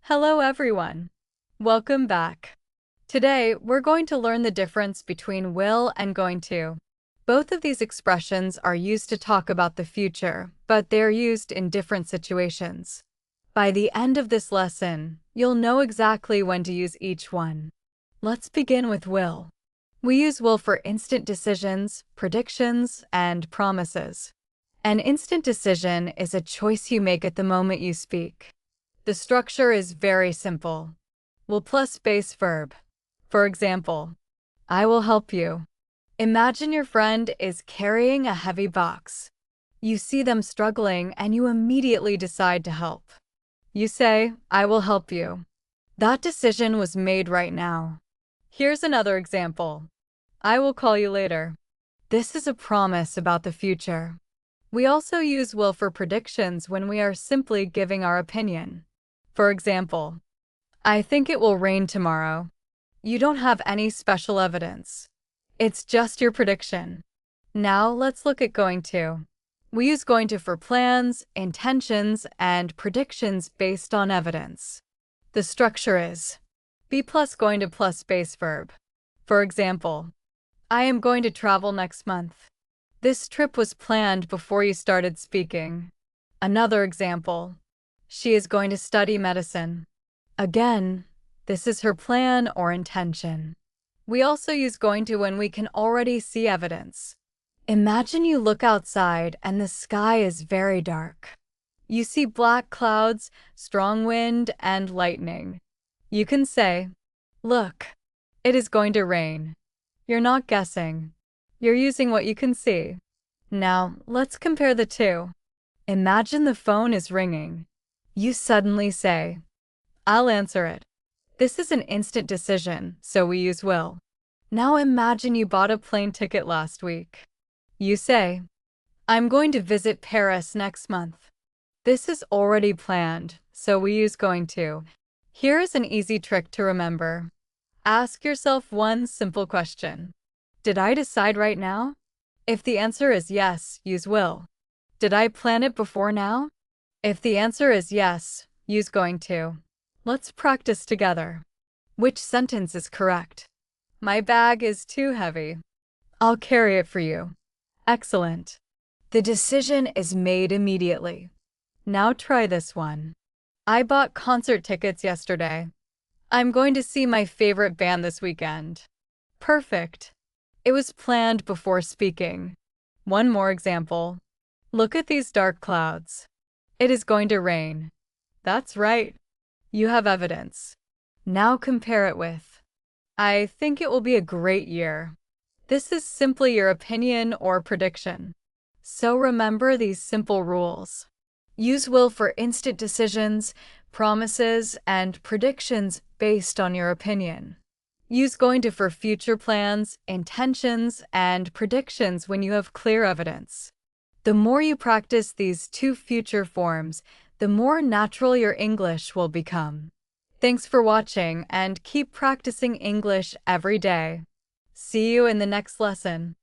Hello everyone. Welcome back. Today, we're going to learn the difference between will and going to. Both of these expressions are used to talk about the future, but they're used in different situations. By the end of this lesson, you'll know exactly when to use each one. Let's begin with will. We use will for instant decisions, predictions, and promises. An instant decision is a choice you make at the moment you speak. The structure is very simple. Will plus base verb. For example, I will help you. Imagine your friend is carrying a heavy box. You see them struggling and you immediately decide to help. You say, I will help you. That decision was made right now. Here's another example. I will call you later. This is a promise about the future. We also use will for predictions when we are simply giving our opinion. For example, I think it will rain tomorrow. You don't have any special evidence. It's just your prediction. Now let's look at going to. We use going to for plans, intentions, and predictions based on evidence. The structure is be plus going to plus base verb. For example, I am going to travel next month. This trip was planned before you started speaking. Another example. She is going to study medicine. Again, this is her plan or intention. We also use going to when we can already see evidence. Imagine you look outside and the sky is very dark. You see black clouds, strong wind, and lightning. You can say, look, it is going to rain. You're not guessing. You're using what you can see. Now, let's compare the two. Imagine the phone is ringing. You suddenly say, I'll answer it. This is an instant decision, so we use will. Now imagine you bought a plane ticket last week. You say, I'm going to visit Paris next month. This is already planned, so we use going to. Here is an easy trick to remember. Ask yourself one simple question. Did I decide right now? If the answer is yes, use will. Did I plan it before now? If the answer is yes, use going to. Let's practice together. Which sentence is correct? My bag is too heavy. I'll carry it for you. Excellent. The decision is made immediately. Now try this one. I bought concert tickets yesterday. I'm going to see my favorite band this weekend. Perfect. It was planned before speaking. One more example. Look at these dark clouds. It is going to rain. That's right. You have evidence. Now compare it with, I think it will be a great year. This is simply your opinion or prediction. So remember these simple rules. Use will for instant decisions, promises, and predictions based on your opinion. Use going to for future plans, intentions, and predictions when you have clear evidence. The more you practice these two future forms, the more natural your English will become. Thanks for watching and keep practicing English every day. See you in the next lesson.